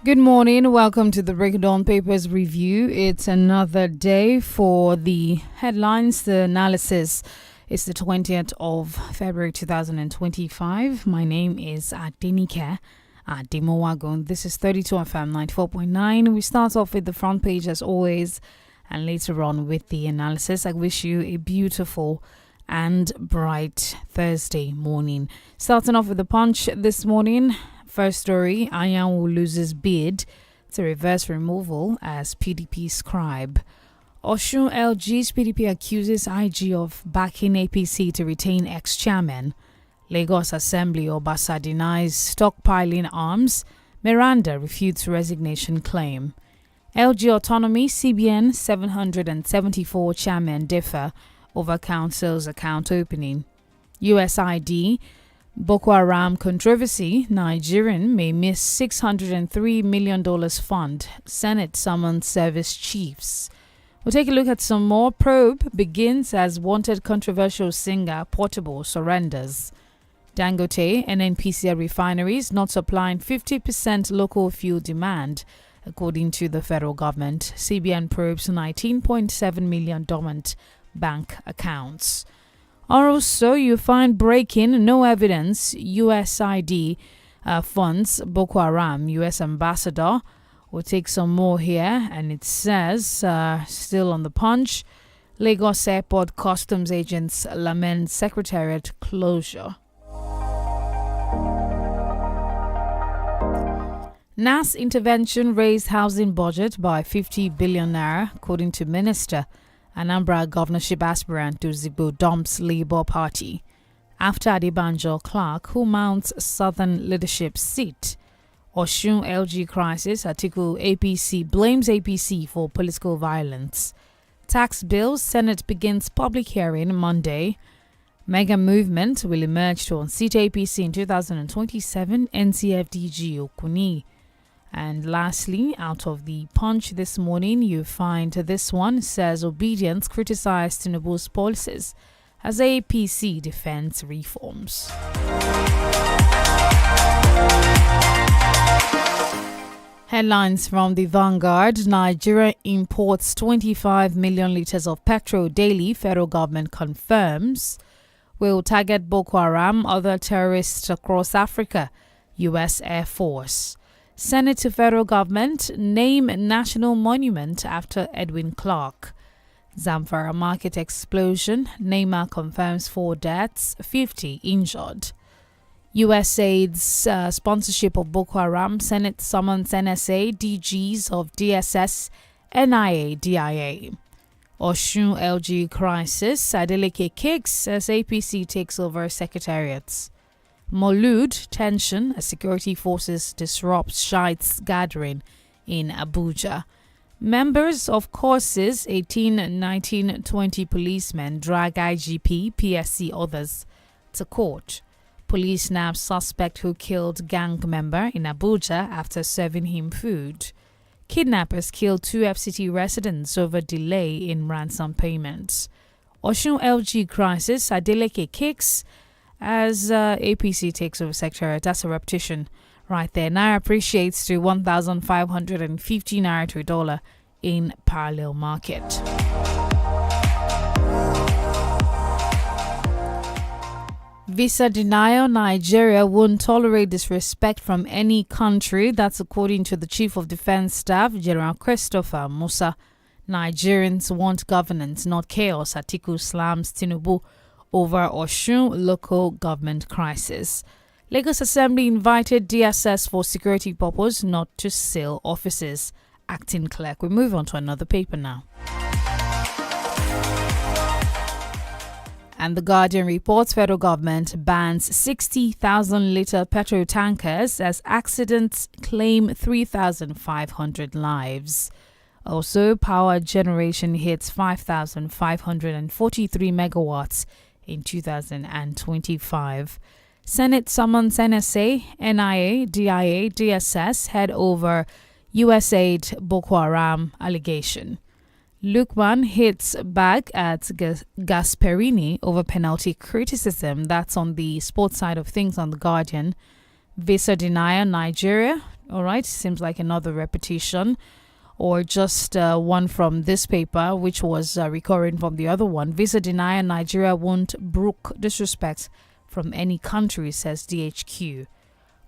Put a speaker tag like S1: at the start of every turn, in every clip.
S1: Good morning. Welcome to the Breakdown Papers Review. It's another day for the headlines, the analysis. It's the 20th of February 2025. My name is DENIKE Ademowagun. This is 32 FM 94.9. We start off with the front page as always, and later on with the analysis. I wish you a beautiful and bright Thursday morning. Starting off with the Punch this morning. First story, INT'L loses bid to reverse removal as PDP scribe. Osun LG's PDP accuses IG of backing APC to retain ex-chairman. Lagos Assembly Obasa denies stockpiling arms. Miranda refutes resignation claim. LG autonomy, CBN 774 chairman differ over council's account opening. USID Boko Haram controversy, Nigerian may miss $603 million fund. Senate summons service chiefs. We'll take a look at some more. Probe begins as wanted controversial singer Portable surrenders. Dangote, NNPCL refineries not supplying 50% local fuel demand, according to the federal government. CBN probes 19.7 million dormant bank accounts. Also, you find breaking, no evidence, USID funds Boko Haram, U.S. ambassador. We'll take some more here, and it says, still on the Punch, Lagos Airport customs agents lament secretariat closure. NAS intervention raised housing budget by 50 billion naira, according to Minister. Anambra governorship aspirant Ozigbo dumps Labour Party after Adebanjo Clark, who mounts Southern leadership seat. Osun LG crisis, Atiku APC blames APC for political violence. Tax bills, Senate begins public hearing Monday. Mega movement will emerge to unseat APC in 2027, NCFDG Okuni. And lastly, out of the Punch this morning, you find this one says obedience criticized Tinubu's policies as APC defends reforms. Headlines from the Vanguard. Nigeria imports 25 million litres of petrol daily, federal government confirms. Will target Boko Haram, other terrorists across Africa, U.S. Air Force. Senate to federal government name national monument after Edwin Clark. Zamfara market explosion. Neymar confirms 4 deaths, 50 injured. USAID's sponsorship of Boko Haram. Senate summons NSA, DGs of DSS, NIA, DIA. Osun LG crisis. Adeleke kicks as APC takes over secretariats. Molud tension as security forces disrupt Shiites gathering in Abuja. Members of courses 18, 19, 20 policemen drag IGP, PSC others to court. Police nab suspect who killed gang member in Abuja after serving him food. Kidnappers killed 2 FCT residents over delay in ransom payments. Osun LG crisis, Adeleke kicks as APC takes over secretariat. That's a repetition right there. Naira appreciates to 1,550 naira to $1 in parallel market. Visa denial. Nigeria won't tolerate disrespect from any country. That's according to the Chief of Defense Staff, General Christopher Musa. Nigerians want governance, not chaos. Atiku slams Tinubu over Osun local government crisis. Lagos Assembly invited DSS for security purpose, not to sell offices. Acting clerk. We move on to another paper now. And the Guardian reports federal government bans 60,000 litre petrol tankers as accidents claim 3,500 lives. Also, power generation hits 5,543 megawatts in 2025. Senate summons NSA, NIA, DIA, DSS head over USAID Boko Haram allegation. Lukman hits back at Gasperini over penalty criticism. That's on the sports side of things on The Guardian. Visa denial. Nigeria All right, seems like another repetition or just one from this paper, which was recurring from the other one. Visa denier: Nigeria won't brook disrespect from any country, says DHQ.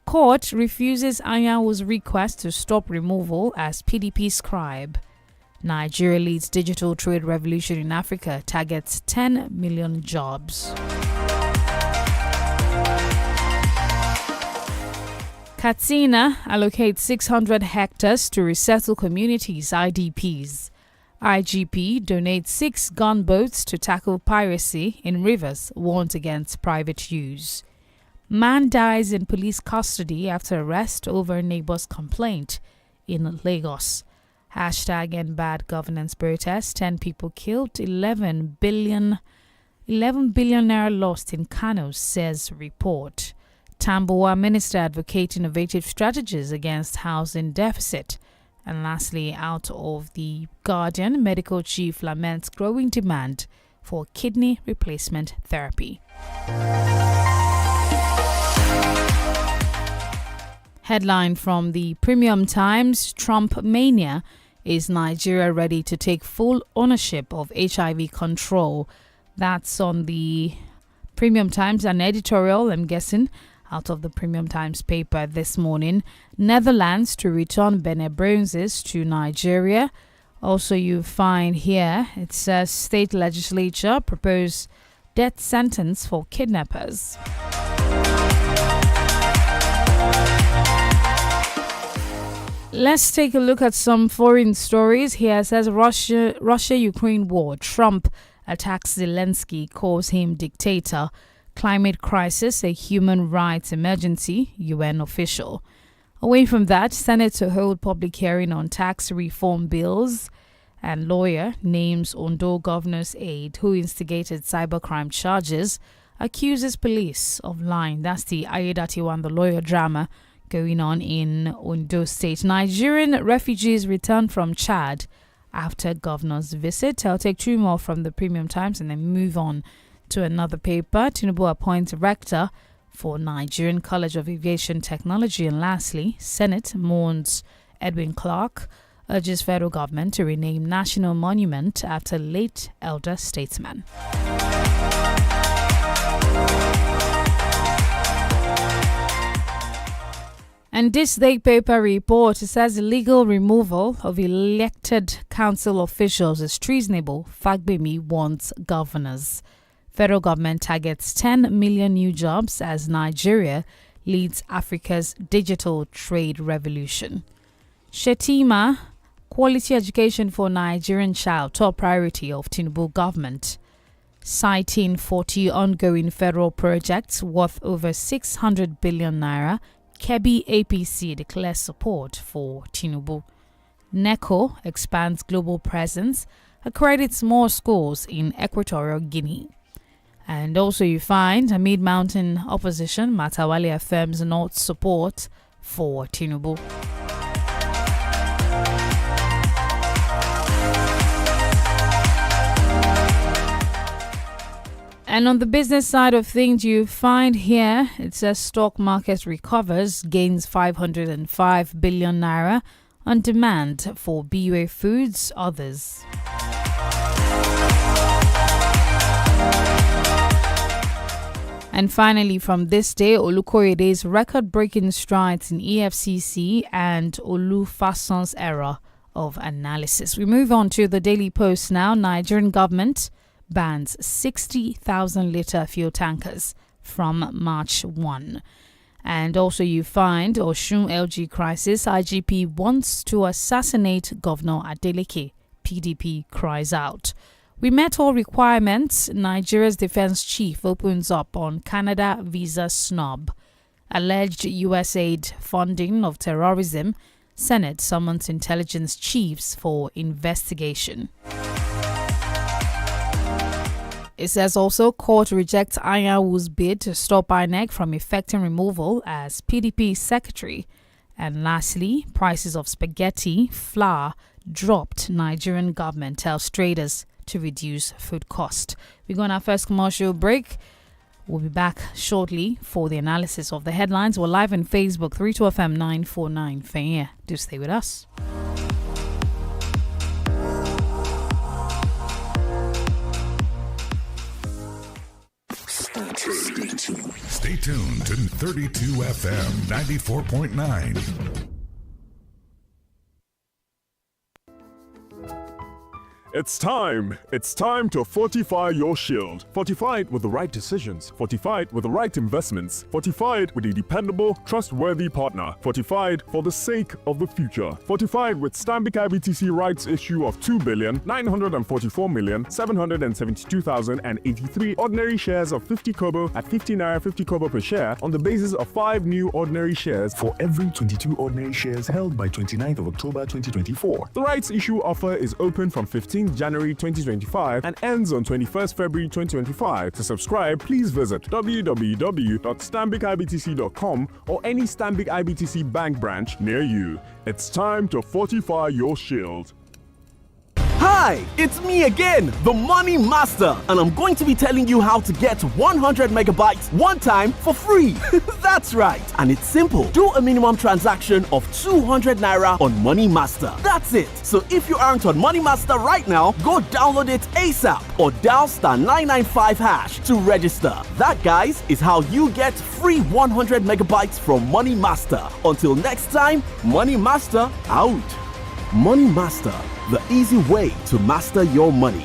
S1: Court refuses Anyanwu's request to stop removal as PDP scribe. Nigeria leads digital trade revolution in Africa, targets 10 million jobs. Katsina allocates 600 hectares to resettle communities, IDPs. IGP donates 6 gunboats to tackle piracy in rivers, warns against private use. Man dies in police custody after arrest over neighbor's complaint in Lagos. Hashtag End Bad Governance protest, 10 people killed, 11 billion naira lost in Kano, says report. Tambuwa minister advocates innovative strategies against housing deficit. And lastly, out of the Guardian, medical chief laments growing demand for kidney replacement therapy. Headline from the Premium Times: Trump mania. Is Nigeria ready to take full ownership of HIV control? That's on the Premium Times, an editorial, I'm guessing, out of the Premium Times paper this morning. Netherlands to return Benin bronzes to Nigeria. Also, you find here, it says state legislature propose death sentence for kidnappers. Let's take a look at some foreign stories. Here it says Russia-Ukraine war. Trump attacks Zelensky, calls him dictator. Climate crisis, a human rights emergency, UN official. Away from that, Senate to hold public hearing on tax reform bills. And lawyer names Ondo governor's aide who instigated cybercrime charges, accuses police of lying. That's the Ayedatiwa, the lawyer drama going on in Ondo State. Nigerian refugees return from Chad after governor's visit. I'll take 2 more from the Premium Times and then move on to another paper. Tinubu appoints rector for Nigerian College of Aviation Technology. And lastly, Senate mourns Edwin Clark, urges federal government to rename national monument after late elder statesman. And this day paper report says illegal removal of elected council officials is treasonable. Fagbemi wants governors. Federal government targets 10 million new jobs as Nigeria leads Africa's digital trade revolution. Shetima, quality education for Nigerian child, top priority of Tinubu government. Citing 40 ongoing federal projects worth over 600 billion naira, Kebbi APC declares support for Tinubu. NECO expands global presence, accredits more schools in Equatorial Guinea. And also you find amid mountain opposition, Matawale affirms North's support for Tinubu. And on the business side of things, you find here, it says stock market recovers, gains 505 billion naira on demand for BUA Foods, others. And finally, from this day, Olukoyede's record-breaking strides in EFCC and Olufason's era of analysis. We move on to the Daily Post now. Nigerian government bans 60,000-litre fuel tankers from March 1. And also you find Osun LG crisis. IGP wants to assassinate Governor Adeleke. PDP cries out. We met all requirements. Nigeria's defense chief opens up on Canada visa snub. Alleged USAID funding of terrorism. Senate summons intelligence chiefs for investigation. It says also court rejects Anyanwu's bid to stop INEC from effecting removal as PDP secretary. And lastly, prices of spaghetti, flour dropped. Nigerian government tells traders to reduce food cost. We go on our first commercial break. We'll be back shortly for the analysis of the headlines. We're live on Facebook, 32FM 949 Fenya. Do stay with us.
S2: Stay tuned to 32FM 94.9.
S3: It's time. It's time to fortify your shield. Fortify it with the right decisions. Fortify it with the right investments. Fortify it with a dependable, trustworthy partner. Fortified for the sake of the future. Fortified with Stanbic IBTC rights issue of 2,944,772,083 ordinary shares of 50 kobo at 50 naira 50 kobo per share on the basis of 5 new ordinary shares
S4: for every 22 ordinary shares held by 29th of October 2024.
S3: The rights issue offer is open from 15th January 2025 and ends on 21st February 2025. To subscribe, please visit www.stanbicibtc.com or any Stanbic IBTC bank branch near you. It's time to fortify your shield.
S5: Hi, it's me again, the Money Master, and I'm going to be telling you how to get 100 megabytes one time for free. That's right, and it's simple. Do a minimum transaction of 200 naira on Money Master. That's it. So if you aren't on Money Master right now, go download it ASAP or dial *995# to register. That, guys, is how you get free 100 megabytes from Money Master. Until next time, Money Master out. Money Master, the easy way to master your money.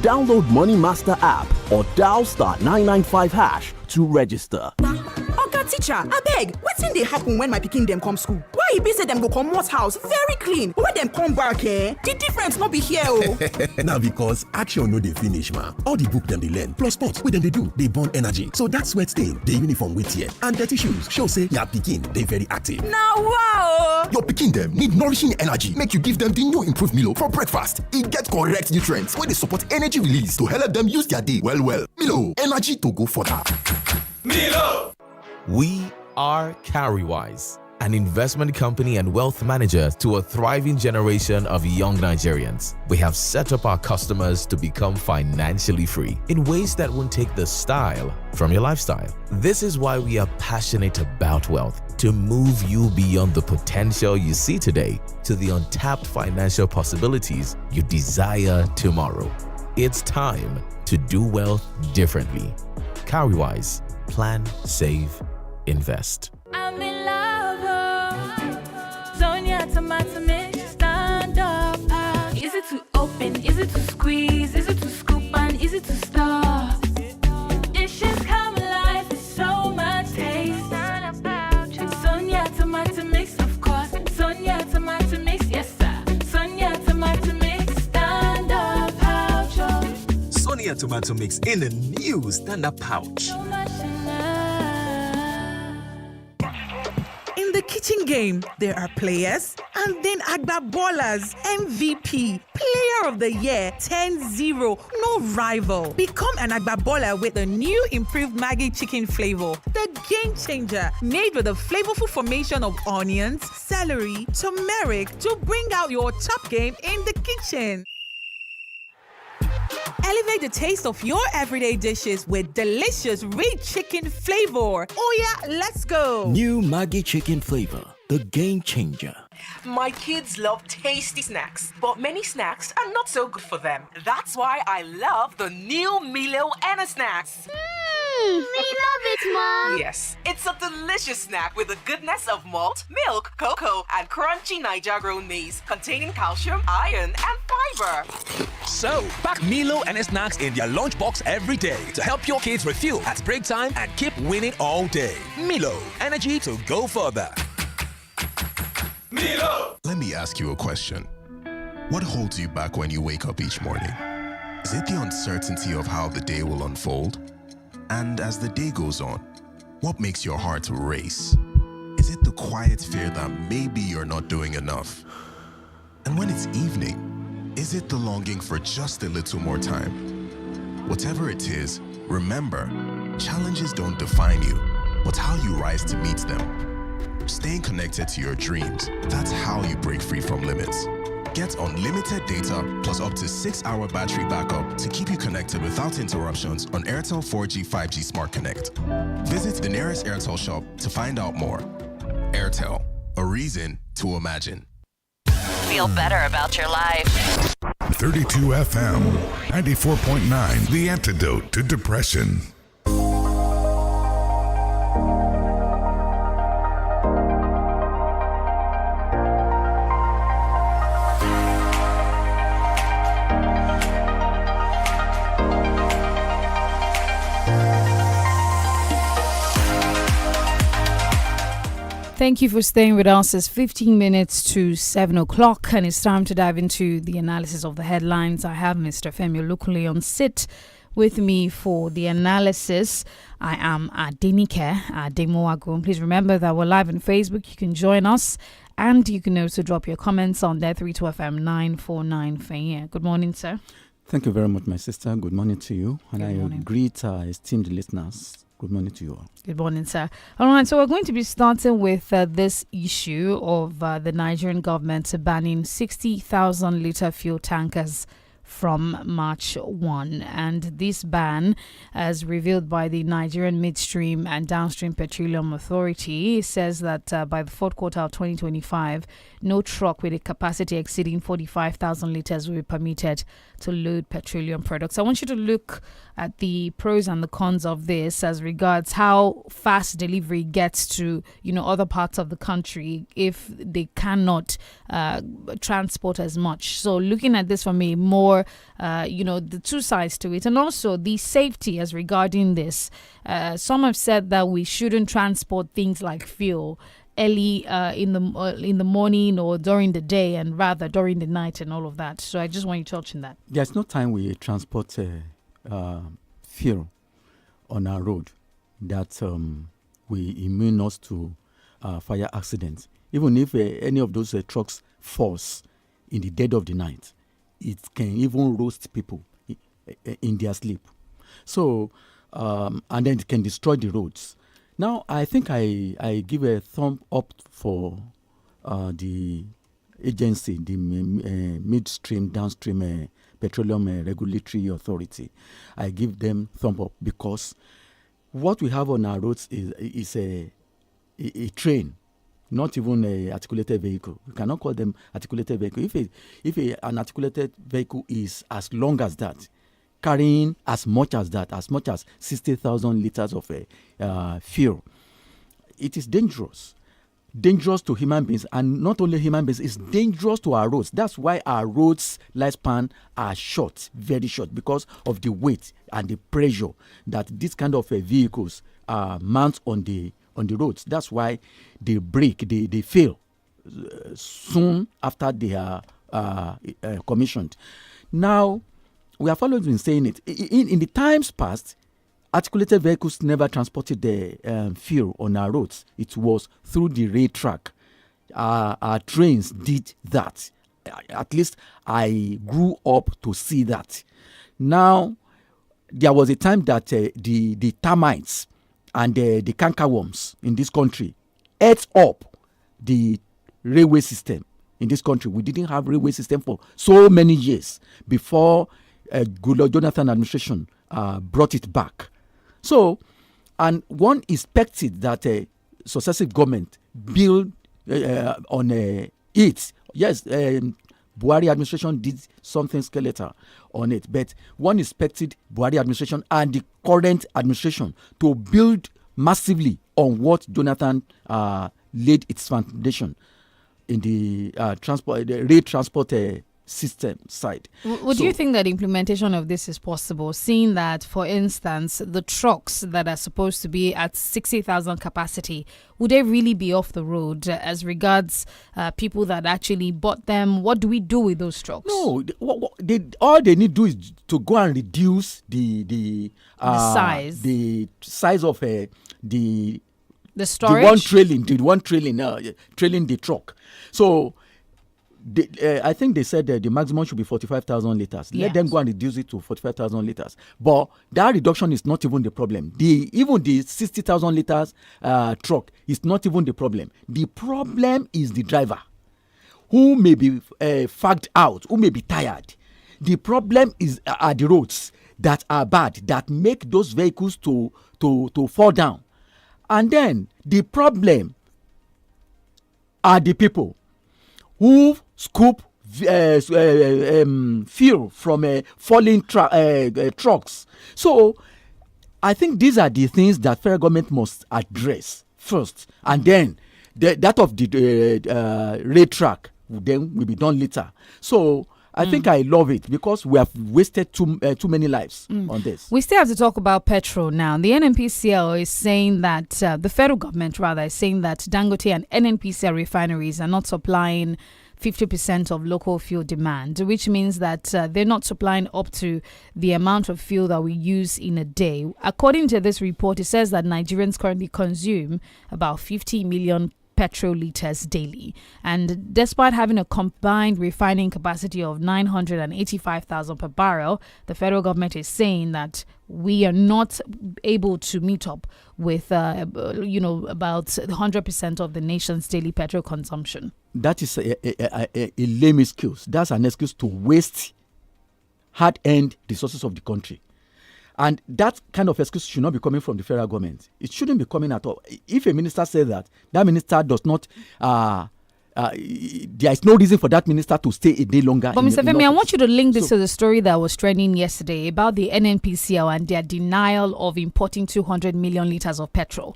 S5: Download Money Master app or dial *995# to register.
S6: Oga teacher, abeg, wetin dey happen when my pikin dem come school? Why e be say dem go comot house very clean, when dem come back the difference no be here o.
S7: Na because action no dey finish, ma. All the book dem dey learn plus sports wey dem dey do dey burn energy, so that sweat stain, the uniform wey tear and dirty shoes show say your pikin dey very active.
S6: Na wow!
S7: Your pikin dem need nourishing energy, make you give dem the new improved Milo for breakfast. E get correct nutrients wey dey support energy release to help dem use their day well. Milo, energy to go further.
S8: Milo! We are 𝐃𝐈𝐒, an investment company and wealth manager to a thriving generation of young Nigerians. We have set up our customers to become financially free in ways that won't take the style from your lifestyle. This is why we are passionate about wealth, to move you beyond the potential you see today to the untapped financial possibilities you desire tomorrow. It's time to do wealth differently. 𝐃𝐈𝐒. Plan, save, invest.
S9: I'm in love. Sonia tomato mix, stand up. Is it to open? Is it to squeeze? Is it to scoop and is it to stir? Dishes come alive with so much taste. Sonia tomato mix, of course. Sonia tomato mix, yes sir. Sonia tomato mix, stand up pouch.
S10: Sonia tomato mix in a new stand-up pouch.
S9: So much
S6: In the kitchen game, there are players and then Agba Ballers, MVP, Player of the Year, 10-0, no rival. Become an Agba Baller with the new improved Maggi chicken flavor, the game changer, made with a flavorful formation of onions, celery, turmeric to bring out your top game in the kitchen. Elevate the taste of your everyday dishes with delicious rich chicken flavor. Oh yeah, let's go.
S11: New Maggi chicken flavor, the game changer.
S12: My kids love tasty snacks, but many snacks are not so good for them. That's why I love the new Milo Anna snacks.
S13: We love it, Mom.
S12: Yes, it's a delicious snack with the goodness of malt, milk, cocoa, and crunchy Niger-grown maize, containing calcium, iron, and fiber.
S10: So, pack Milo and snacks in their lunchbox every day to help your kids refuel at break time and keep winning all day. Milo, energy to go further.
S2: Milo! Let me ask you a question. What holds you back when you wake up each morning? Is it the uncertainty of how the day will unfold? And as the day goes on, what makes your heart race? Is it the quiet fear that maybe you're not doing enough? And when it's evening, is it the longing for just a little more time? Whatever it is, remember, challenges don't define you, but how you rise to meet them. Staying connected to your dreams, that's how you break free from limits. Get unlimited data plus up to 6-hour battery backup to keep you connected without interruptions on Airtel 4G 5G Smart Connect. Visit the nearest Airtel shop to find out more. Airtel, a reason to imagine.
S14: Feel better about your life.
S15: 32 FM, 94.9, the antidote to depression.
S1: Thank you for staying with us. It's 15 minutes to 7 o'clock, and it's time to dive into the analysis of the headlines. I have Mr. Femi Olukule on sit with me for the analysis. I am DENIKE Ademowagun. Please remember that we're live on Facebook. You can join us, and you can also drop your comments on there 32FM 949 Fenya. Good morning, sir.
S16: Thank you very much, my sister. Good morning to you. And I greet our esteemed listeners. Good morning to you all.
S1: Good morning, sir. All right, so we're going to be starting with this issue of the Nigerian government banning 60,000 litre fuel tankers from March 1. And this ban, as revealed by the Nigerian Midstream and Downstream Petroleum Authority, says that by the fourth quarter of 2025, no truck with a capacity exceeding 45,000 litres will be permitted to load petroleum products. I want you to look at the pros and the cons of this as regards how fast delivery gets to, other parts of the country if they cannot transport as much. So looking at this from a more, the two sides to it, and also the safety as regarding this. Some have said that we shouldn't transport things like fuel early in the morning or during the day, and rather during the night and all of that. So I just want you to touch on that.
S16: There's no time we transport fuel on our road that will immune us to fire accidents. Even if any of those trucks falls in the dead of the night, it can even roast people in their sleep. So, and then it can destroy the roads. Now, I think I give a thumb up for the agency, the Midstream, Downstream Petroleum Regulatory Authority. I give them thumb up because what we have on our roads is a train, not even a articulated vehicle. We cannot call them articulated vehicle. If an articulated vehicle is as long as that, carrying as much as 60,000 liters of fuel, it is dangerous. Dangerous to human beings, and not only human beings, it's dangerous to our roads. That's why our roads lifespan are short, very short, because of the weight and the pressure that these kind of vehicles mount on the roads. That's why they break, they fail soon after they are commissioned. Now, we have always been saying it. In the times past, articulated vehicles never transported the fuel on our roads. It was through the rail track. Our trains did that. At least I grew up to see that. Now, there was a time that the termites and the cankerworms in this country ate up the railway system in this country. We didn't have railway system for so many years before Goodluck Jonathan administration brought it back. So, and one expected that a successive government build on it. Yes, Buhari administration did something skeletal on it, but one expected Buhari administration and the current administration to build massively on what Jonathan laid its foundation in the rail transport system side.
S1: Would you think that implementation of this is possible, seeing that, for instance, the trucks that are supposed to be at 60,000 capacity, would they really be off the road as regards people that actually bought them? What do we do with those trucks?
S16: No, all they need to do is to go and reduce the size of the
S1: storage,
S16: the one trailing the truck. So I think they said that the maximum should be 45,000 liters. Let them go and reduce it to 45,000 liters. But that reduction is not even the problem. Even the 60,000 liters truck is not even the problem. The problem is the driver who may be fagged out, who may be tired. The problem are the roads that are bad, that make those vehicles to fall down. And then the problem are the people who scoop fuel from falling trucks. So I think these are the things that federal government must address first, and then that of the rail track then will be done later. So I think I love it because we have wasted too many lives on this.
S1: We still have to talk about petrol now. The NNPCL is saying that the federal government rather is saying that Dangote and NNPCL refineries are not supplying 50% of local fuel demand, which means that they're not supplying up to the amount of fuel that we use in a day. According to this report, it says that Nigerians currently consume about 50 million petrol liters daily, and despite having a combined refining capacity of 985,000 per barrel, the federal government is saying that we are not able to meet up with about 100% of the nation's daily petrol consumption.
S16: That is a lame excuse. That's an excuse to waste hard-earned resources of the country. And that kind of excuse should not be coming from the federal government. It shouldn't be coming at all. If a minister says that minister does not, there is no reason for that minister to stay a day longer.
S1: But Mr. Femi, I want you to link this to the story that was trending yesterday about the NNPCL and their denial of importing 200 million liters of petrol.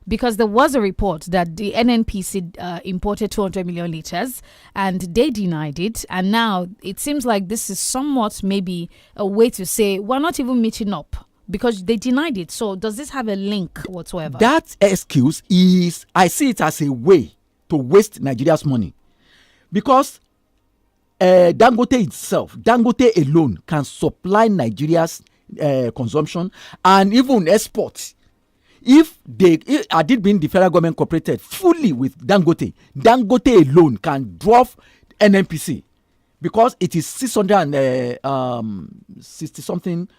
S1: Because there was a report that the NNPC imported 200 million liters and they denied it. And now it seems like this is somewhat maybe a way to say we're not even meeting up because they denied it. So does this have a link whatsoever?
S16: That excuse is, I see it as a way to waste Nigeria's money. Because Dangote itself, Dangote alone can supply Nigeria's consumption and even export. If had it been the federal government cooperated fully with Dangote, Dangote alone can drop NNPC because it is 600 something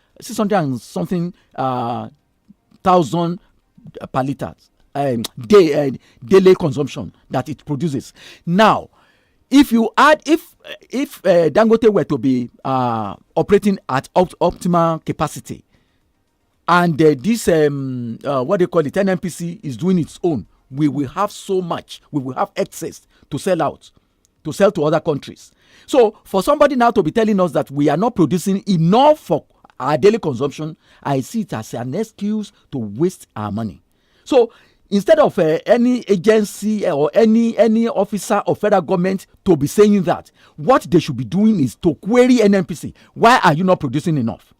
S16: thousand per liter daily consumption that it produces. Now, if you add, if Dangote were to be operating at optimal capacity, and this what they call it, NNPC is doing its own, we will have so much, we will have excess to sell out, to sell to other countries. So for somebody now to be telling us that we are not producing enough for our daily consumption, I see it as an excuse to waste our money. So instead of any agency or any officer of federal government to be saying that, what they should be doing is to query NNPC. Why are you not producing enough?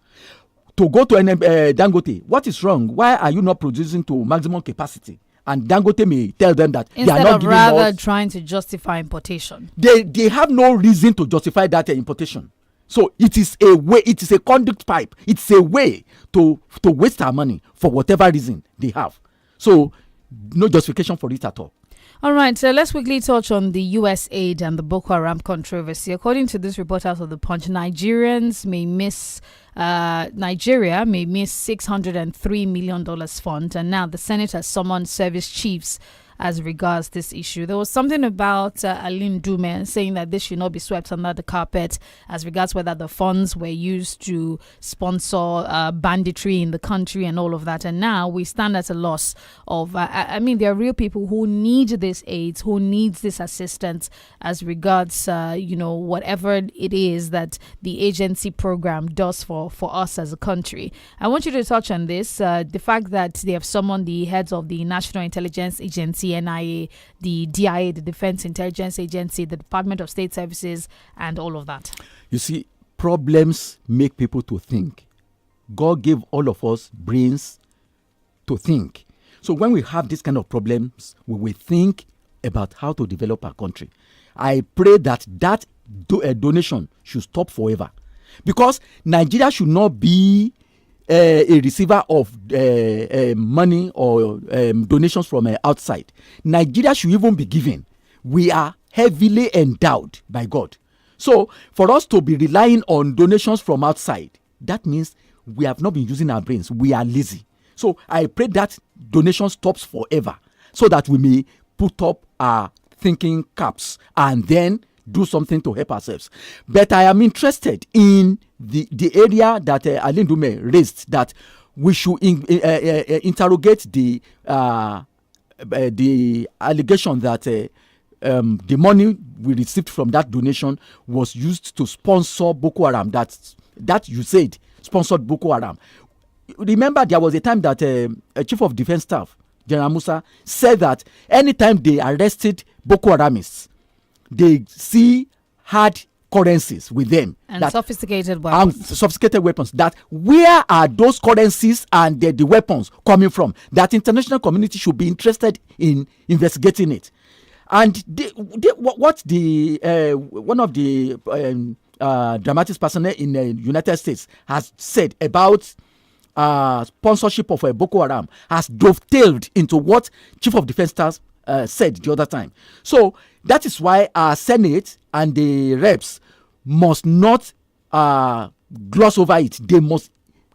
S16: To go to Dangote, what is wrong? Why are you not producing to maximum capacity? And Dangote may tell them that
S1: instead
S16: they are not
S1: of
S16: giving
S1: rather
S16: us,
S1: trying to justify importation.
S16: They have no reason to justify that importation. So it is a way, it is a conduct pipe. It's a way to waste our money for whatever reason they have. So no justification for it at all.
S1: All right, so let's quickly touch on the U.S. aid and the Boko Haram controversy. According to this report out of the Punch, Nigeria may miss $603 million fund, and now the Senate has summoned service chiefs as regards this issue. There was something about Aline Dume saying that this should not be swept under the carpet as regards whether the funds were used to sponsor banditry in the country and all of that. And now we stand at a loss of, there are real people who need this aid, who needs this assistance as regards, whatever it is that the agency program does for us as a country. I want you to touch on this, the fact that they have summoned the heads of the National Intelligence Agency, NIA, the DIA, the Defense Intelligence Agency, the Department of State Services, and all of that.
S16: You see, problems make people to think. God gave all of us brains to think. So when we have this kind of problems, we will think about how to develop our country. I pray that donation should stop forever, because Nigeria should not be a receiver of money or donations from outside. Nigeria should even be given. We are heavily endowed by God. So for us to be relying on donations from outside, that means we have not been using our brains. We are lazy. So I pray that donation stops forever so that we may put up our thinking caps and then do something to help ourselves. But I am interested in the area that Aline Dume raised, that we should interrogate the allegation that the money we received from that donation was used to sponsor Boko Haram. That you said sponsored Boko Haram. Remember, there was a time that a chief of defense staff, General Musa, said that anytime they arrested Boko Haramists, they see hard currencies with them
S1: and sophisticated weapons.
S16: That where are those currencies and the weapons coming from? That international community should be interested in investigating it. And one of the dramatics personnel in the United States has said about sponsorship of Boko Haram has dovetailed into what Chief of Defense Staff said the other time. So that is why our Senate and the reps must not gloss over it. They must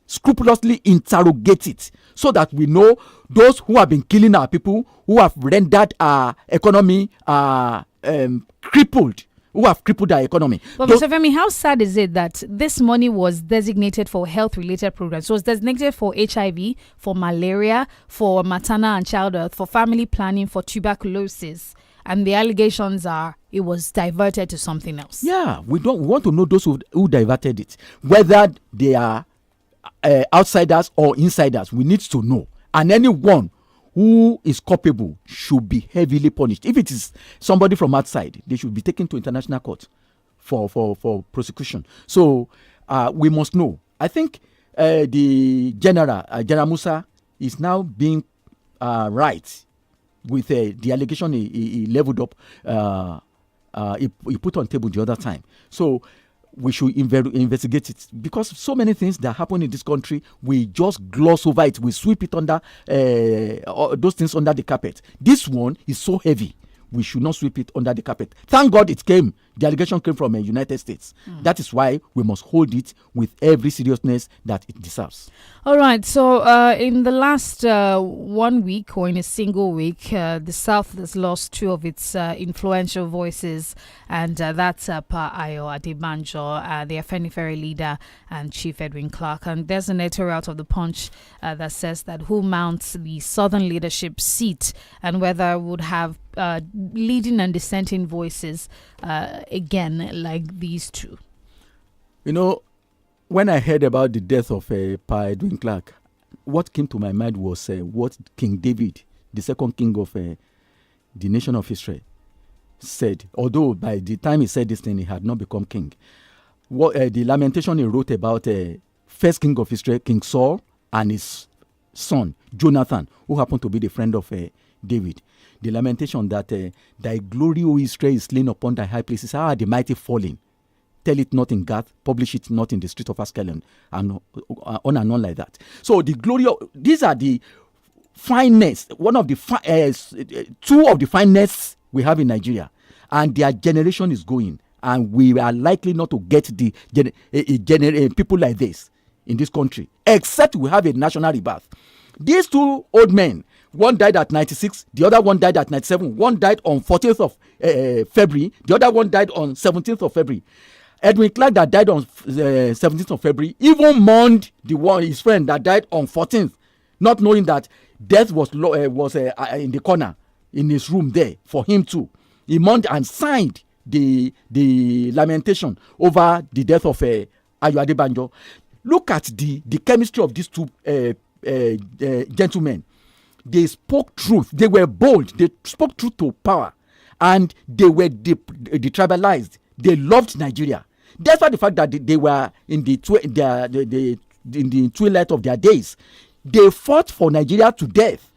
S16: scrupulously interrogate it so that we know those who have been killing our people, who have rendered our economy crippled, who have crippled our economy.
S1: But Mr. Femi, how sad is it that this money was designated for health-related programs? So it's designated for HIV, for malaria, for maternal and child health, for family planning, for tuberculosis. And the allegations are it was diverted to something else.
S16: Yeah, we want to know those who diverted it. Whether they are outsiders or insiders, we need to know. And anyone who is culpable should be heavily punished. If it is somebody from outside, they should be taken to international court for prosecution. So we must know. I think the General Musa is now being right with the allegation he leveled up, he put on table the other time. So we should investigate it, because so many things that happen in this country, we just gloss over it. We sweep it under those things under the carpet. This one is so heavy. We should not sweep it under the carpet. Thank God it came. The allegation came from the United States. That is why we must hold it with every seriousness that it deserves.
S1: All right. So in the last 1 week, or in a single week, the South has lost two of its influential voices, and that's Pa Ayo Adebanjo, the Afenifere leader, and Chief Edwin Clark. And there's an editorial out of the Punch that says that who mounts the Southern leadership seat, and whether would have leading and dissenting voices again like these two.
S16: You know, when I heard about the death of Pa Edwin Clark, what came to my mind was what King David, the second king of the nation of Israel, said. Although by the time he said this thing, he had not become king. What the lamentation he wrote about first king of Israel, King Saul, and his son Jonathan, who happened to be the friend of David. The lamentation that thy glory, O Israel, is slain upon thy high places. How are the mighty fallen? Tell it not in Gath, publish it not in the street of Askelon, and on and on like that. So the glory of these are the finest, one of the two of the finest we have in Nigeria, and their generation is going, and we are likely not to get the people like this in this country, except we have a national rebirth. These two old men. One died at 96, the other one died at 97. One died on 14th of February, the other one died on 17th of February. Edwin Clark, that died on 17th of February, even mourned his friend that died on 14th, not knowing that death was in the corner in his room there for him too. He mourned and signed the lamentation over the death of Ayo Adebanjo. Look at the chemistry of these two gentlemen. They spoke truth. They were bold. They spoke truth to power, and they were detribalized. They loved Nigeria. Despite the fact that they were in the twilight of their days, they fought for Nigeria to death.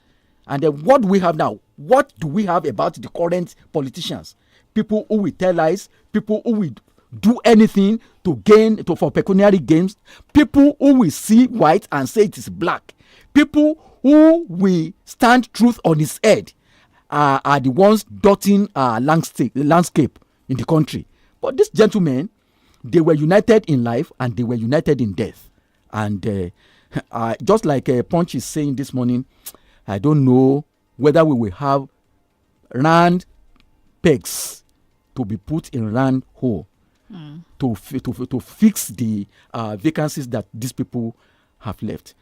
S16: And then what do we have now? What do we have about the current politicians? People who will tell lies. People who will do anything for pecuniary gains. People who will see white and say it is black. People who will stand truth on its head are the ones dotting landscape in the country. But these gentlemen, they were united in life and they were united in death. And just like Punch is saying this morning, I don't know whether we will have round pegs to be put in round hole to fix the vacancies that these people have left.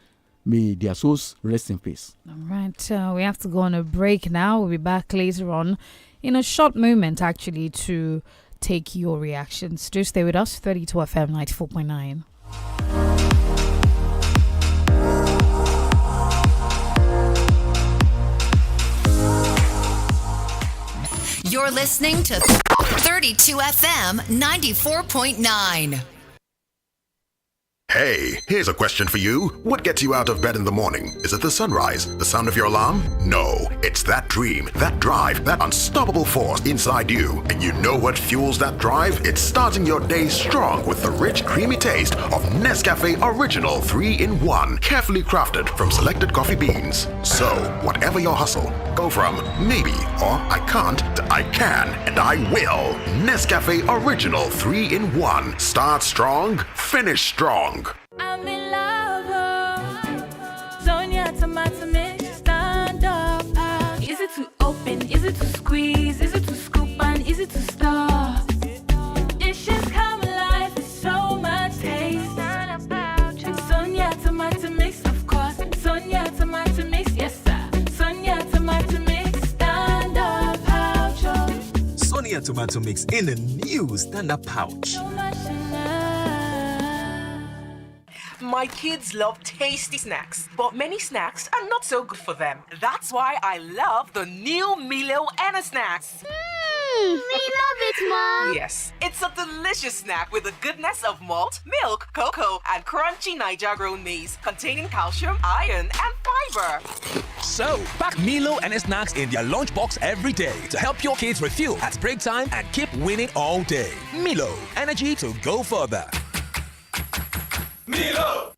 S16: May their souls rest in peace.
S1: All right, we have to go on a break now. We'll be back later on in a short moment, actually, to take your reactions. Do stay with us. 32 FM 94.9.
S17: You're listening to 32 FM 94.9.
S18: Hey, here's a question for you. What gets you out of bed in the morning? Is it the sunrise? The sound of your alarm? No, it's that dream, that drive, that unstoppable force inside you. And you know what fuels that drive? It's starting your day strong with the rich, creamy taste of Nescafe Original 3-in-1, carefully crafted from selected coffee beans. So, whatever your hustle, go from maybe or I can't to I can and I will. Nescafe Original 3-in-1. Start strong, finish strong.
S9: I'm in love. Sonia tomato mix, stand up. Is it to open? Is it to squeeze? Is it to scoop and is it to stir? Dishes come alive with so much taste. Sonia tomato mix, of course. Sonia tomato mix, yes sir. Sonia tomato mix, stand up pouch.
S10: Sonia tomato mix in a new stand-up pouch.
S9: So much in love.
S12: My kids love tasty snacks, but many snacks are not so good for them. That's why I love the new Milo Anna snacks.
S13: We love it, Mom.
S12: Yes, it's a delicious snack with the goodness of malt, milk, cocoa, and crunchy Niger-grown maize, containing calcium, iron, and fiber.
S10: So, pack Milo and snacks in their lunchbox every day to help your kids refuel at break time and keep winning all day. Milo, energy to go further.
S6: Milo!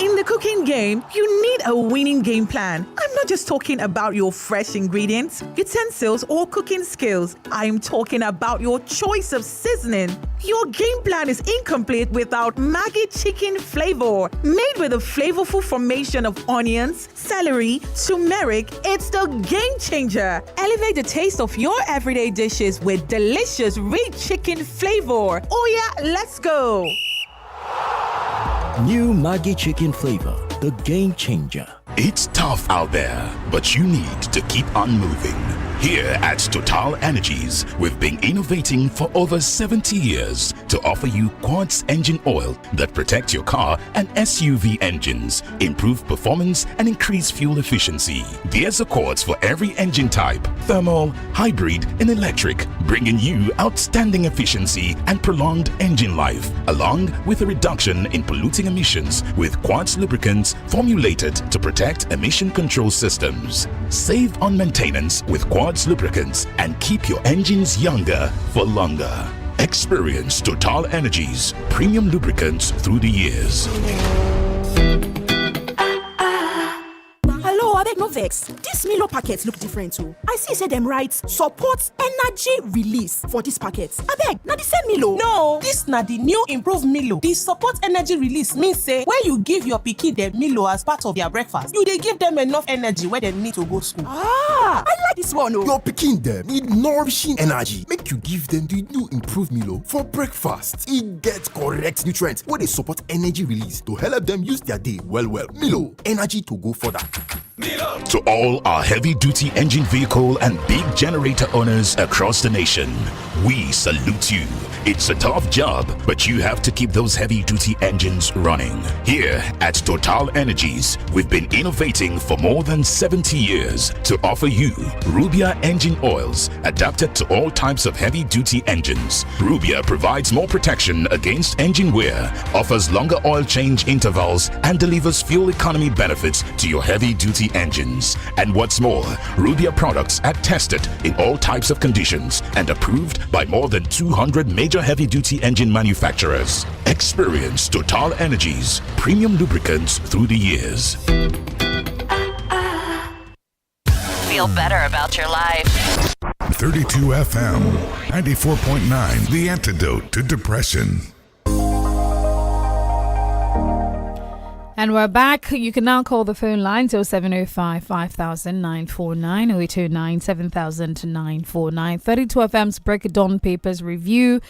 S6: In the cooking game, you need a winning game plan. I'm not just talking about your fresh ingredients, utensils, or cooking skills. I'm talking about your choice of seasoning. Your game plan is incomplete without Maggi chicken flavor. Made with a flavorful formation of onions, celery, turmeric, it's the game changer. Elevate the taste of your everyday dishes with delicious rich chicken flavor. Oh yeah, let's go.
S11: New Maggi chicken flavor, the game changer.
S19: It's tough out there, but you need to keep on moving. Here at Total Energies, we've been innovating for over 70 years to offer you quartz engine oil that protect your car and SUV engines, improve performance, and increase fuel efficiency. There's a quartz for every engine type, thermal, hybrid, and electric, bringing you outstanding efficiency and prolonged engine life, along with a reduction in polluting emissions with quartz lubricants formulated to protect emission control systems. Save on maintenance with quartz lubricants and keep your engines younger for longer. Experience Total Energies premium lubricants through the years.
S20: Hello, abeg no vex. Dis Milo packets look different too. I see say dem write support energy release for dis packets. Abeg, na the same Milo?
S21: No, dis na the new improved Milo. The support energy release means say when you give your pikin dem Milo as part of their breakfast, you dey give them enough energy wey dem need to go school.
S20: Ah, I like this one.
S7: Your pikin dem need nourishing energy. Make you give them the new improved Milo for breakfast. E get correct nutrients wey dey support energy release to help them use their day well. Milo, energy to go further.
S19: To all our heavy-duty engine vehicle and big generator owners across the nation, we salute you. It's a tough job, but you have to keep those heavy-duty engines running. Here at Total Energies, we've been innovating for more than 70 years to offer you Rubia engine oils adapted to all types of heavy-duty engines. Rubia provides more protection against engine wear, offers longer oil change intervals, and delivers fuel economy benefits to your heavy-duty engines. And what's more, Rubia products are tested in all types of conditions and approved by more than 200 major heavy-duty engine manufacturers. Experience Total Energies premium lubricants through the years.
S14: Feel better about your life.
S15: 32 FM 94.9, the antidote to depression.
S1: And we're back. You can now call the phone lines 0705 5000 949 or 829 7000 949. 32 FM's Break It Dawn Papers Review.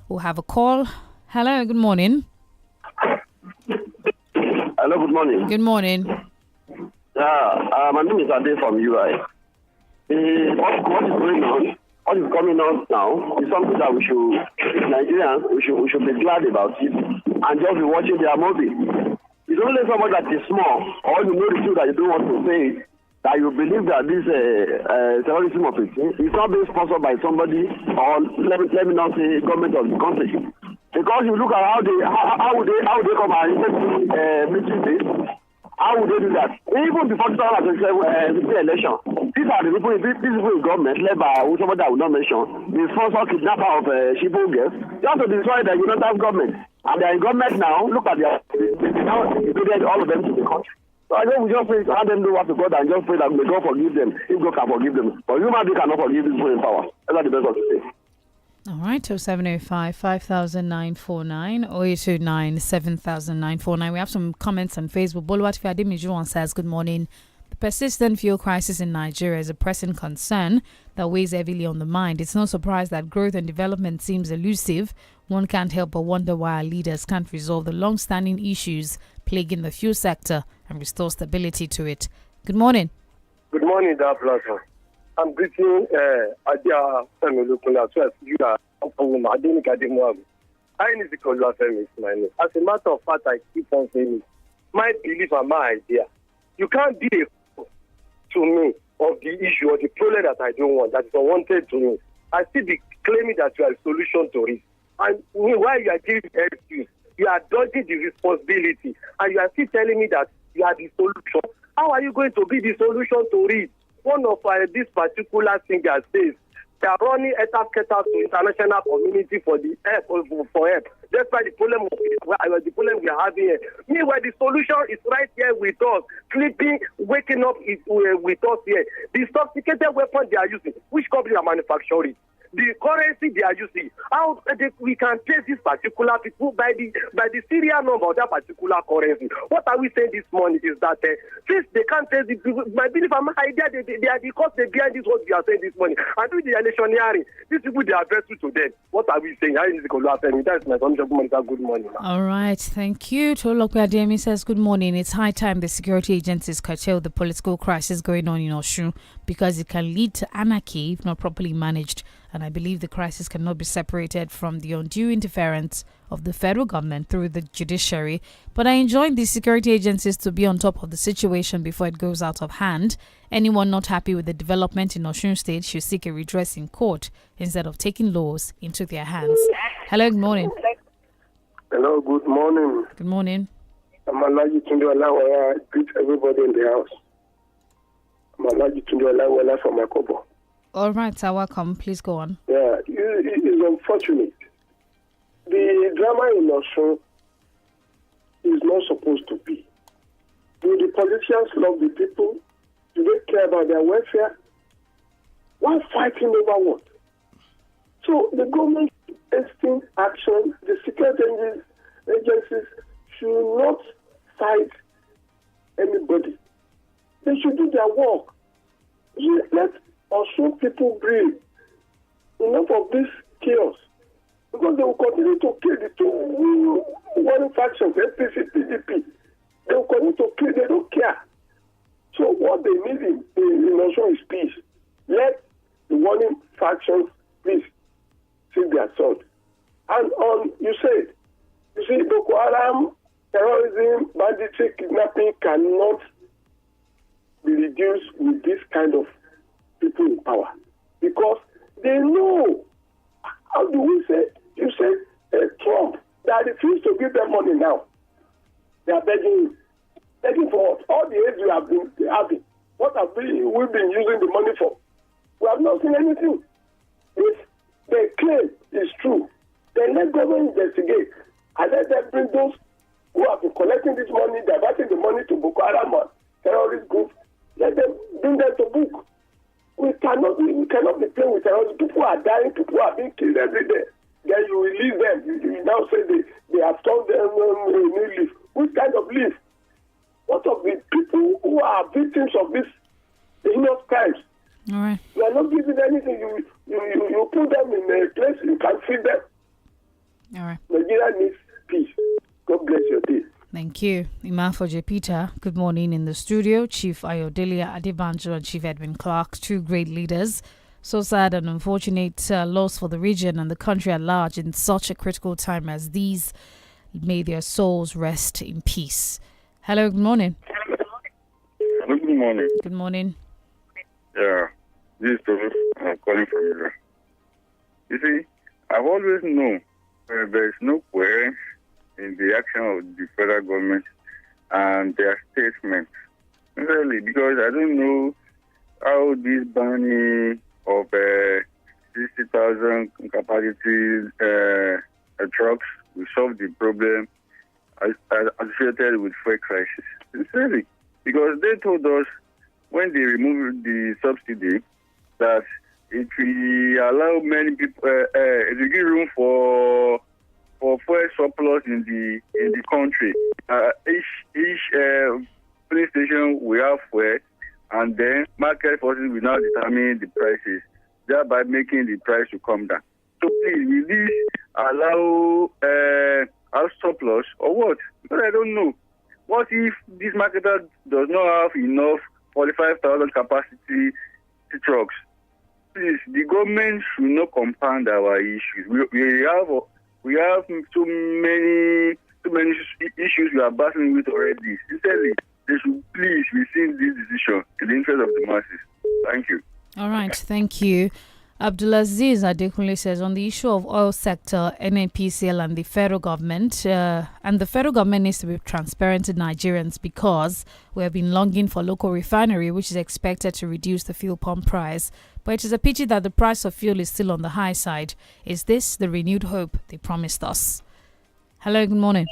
S1: We'll have a call. Hello, good morning.
S4: Hello, good morning.
S1: Good morning.
S4: My name is Ade from UI. What is going on? What is coming on now is something that we should, Nigerians, we should be glad about it and just be watching their movie. It's only someone that is small or you know the truth that you don't want to say that you believe that this terrorism of it is not being sponsored by somebody or let me not say government of the country. Because you look at how would they come and military base. How would they do that? Even before 2027 election, these are the people in government led by somebody that I will not mention, the sponsor kidnapper of Chibok girls, just to destroy the United government. And they are in government now. Look at they now included all of them to the country. So I know we just pray to hand them over to God and just pray that may God forgive them if God can forgive them. But human being cannot forgive these people in power. That's the best of to say.
S1: All right, 0705 5000 949 or 829 7000 949. We have some comments on Facebook. Boluwatife Ademijuwan says, good morning. The persistent fuel crisis in Nigeria is a pressing concern that weighs heavily on the mind. It's no surprise that growth and development seems elusive. One can't help but wonder why our leaders can't resolve the long-standing issues plaguing the fuel sector and restore stability to it. Good morning.
S22: Good morning, Dar Plaza. I'm greeting Adia Femilukuna, so as you are DENIKE. INT'L is my name. As a matter of fact, I keep on saying it. My belief and my idea. You can't be a to me of the issue or the problem that I don't want, that is unwanted to me. I still be claiming that you are a solution to it. And while you are giving excuse, you are dodging the responsibility, and you are still telling me that you are the solution. How are you going to be the solution to it? One of this particular singers says they are running 𝐒𝐇𝐈𝐒 to international community for the for help. That's why the problem we are having here. Meanwhile, the solution is right here with us, sleeping, waking up with us here. The sophisticated weapon they are using, which company are manufacturing? The currency they are using, how we can trace these particular people by the serial number of that particular currency. What are we saying this morning is that since they can't trace the people, my belief and my idea, they are the cause they behind this what we are saying this morning. And with the electioneering, these people they are addressed to them. What are we saying? That's my submission. Good morning.
S1: All right, thank you. Tolokwe Ademi says, good morning. It's high time the security agencies curtail the political crisis going on in Osun because it can lead to anarchy if not properly managed. And I believe the crisis cannot be separated from the undue interference of the federal government through the judiciary. But I enjoin the security agencies to be on top of the situation before it goes out of hand. Anyone not happy with the development in Osun State should seek a redress in court instead of taking laws into their hands. Hello, good morning.
S22: Hello, good morning.
S1: Good morning.
S22: I'm allergic to I greet everybody in the house. I'm allergic to Alawala from Makobo.
S1: All right, sir, welcome. Please go on.
S22: Yeah, it is unfortunate. The drama in Osun is not supposed to be. Do the politicians love the people? Do they care about their welfare? Why fighting over what? So the government taking action, the security agencies should not fight anybody. They should do their work. Let Osun people breathe. Enough of this chaos. Because they will continue to kill the two warring factions, APC, PDP. They will continue to kill, they don't care. So what they need in Osun is peace. Let the warring factions please seek their sword. And you see, Boko Haram, terrorism, banditry, kidnapping cannot be reduced with this kind of people in power. Because they know, how do we say, you say Trump, that refused to give them money now. They are begging for what? All the aids we have been having. What have we've been using the money for? We have not seen anything. If the claim is true, then let government investigate and let them bring those who have been collecting this money, diverting the money to Boko Haram or terrorist groups. Let them bring them to book. We cannot be playing with terrorists. People are dying, people are being killed every day. Then you release them. You now say they have turned them a new leaf. Which kind of leaf? What of the people who are victims of this heinous crimes?
S1: All right.
S22: You are not giving anything. You put them in a place you can feed them.
S1: All right.
S22: Nigeria needs peace. God bless your day.
S1: Thank you. Imafoje Peter, good morning in the studio. Chief Ayodelia Adebanjo and Chief Edwin Clark, two great leaders. So sad and unfortunate loss for the region and the country at large in such a critical time as these. May their souls rest in peace. Hello, good morning.
S3: Good morning.
S1: Good morning.
S3: Yeah, this is Thomas. I'm calling from you. You see, I've always known there is no coherence in the action of the federal government and their statements. Really, because I don't know how this banning of 60,000 capacity trucks will solve the problem associated with fuel crisis. Sincerely, because they told us when they removed the subsidy that it will allow many people, it will give room for fuel surplus in the country. Each filling station will have fuel, and then market forces will now determine the prices, thereby making the price to come down. So please, will this allow our surplus or what? Because I don't know. What if this marketer does not have enough 45,000 capacity trucks? Please, the government should not compound our issues. We have too many issues we are battling with already. Sincerely, they should please rescind this decision in the interest of the masses. Thank you.
S1: All right, thank you. Abdulaziz Adekunle says on the issue of oil sector, NNPCL and the federal government, needs to be transparent to Nigerians because we have been longing for local refinery, which is expected to reduce the fuel pump price. But it is a pity that the price of fuel is still on the high side. Is this the renewed hope they promised us? Hello, good morning.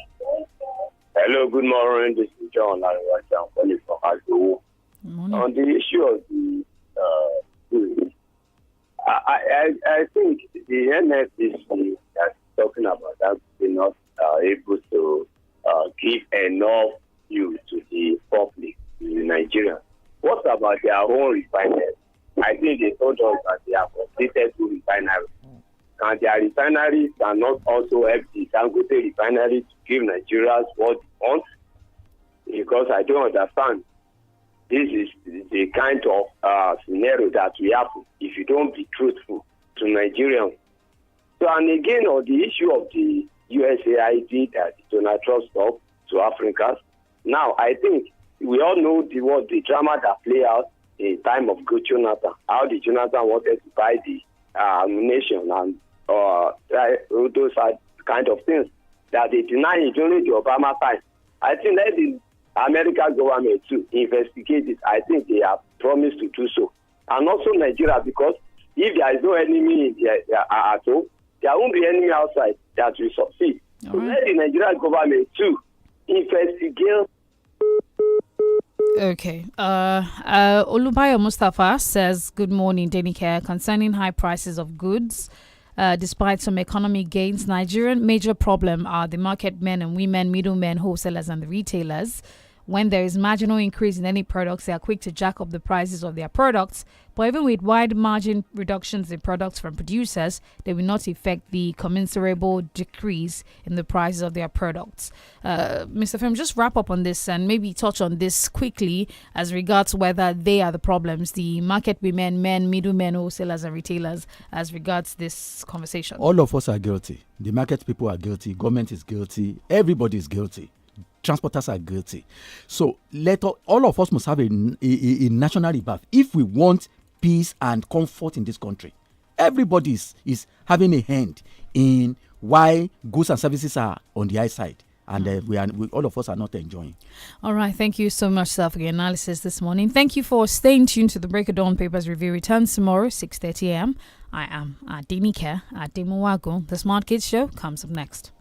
S5: Hello, good morning. This is John. I'm calling from Agbo. On the issue of the I think the NFDC that's talking about that we're not able to give enough fuel to the public, to the Nigerians. What about their own refineries? I think they told us that they have completed 2 refineries. And their refineries cannot also help the Dangote refinery to give Nigerians what they want, because I don't understand. This is the kind of scenario that will happen if you don't be truthful to Nigerians. So, and again, on the issue of the USAID that Donald Trump stopped to Africans, now I think we all know the drama that played out in time of good Jonathan, how the Jonathan wanted to buy the ammunition and those are kind of things that they deny it during the Obama time. I think that the American government to investigate it. I think they have promised to do so. And also Nigeria, because if there is no enemy at home, there won't be enemy outside that will succeed. So let the Nigerian government to investigate.
S1: Okay. Olubayo Mustafa says, good morning, DENIKE. Concerning high prices of goods, despite some economic gains, Nigerian major problem are the market men and women, middlemen, wholesalers, and the retailers. When there is marginal increase in any products, they are quick to jack up the prices of their products. But even with wide margin reductions in products from producers, they will not affect the commensurable decrease in the prices of their products. Mr. Fem, just wrap up on this and maybe touch on this quickly as regards whether they are the problems, the market women, men, middlemen, wholesalers, and retailers, as regards this conversation.
S16: All of us are guilty. The market people are guilty. Government is guilty. Everybody is guilty. Transporters are guilty. So all of us must have a national rebirth if we want peace and comfort in this country. Everybody is having a hand in why goods and services are on the high side, and all of us are not enjoying.
S1: All right, thank you so much, sir, for your analysis this morning. Thank you for staying tuned to the Break of Dawn Papers Review. Returns tomorrow, 6:30 a.m. I am DENIKE Ademuwago. The Smart Kids Show comes up next.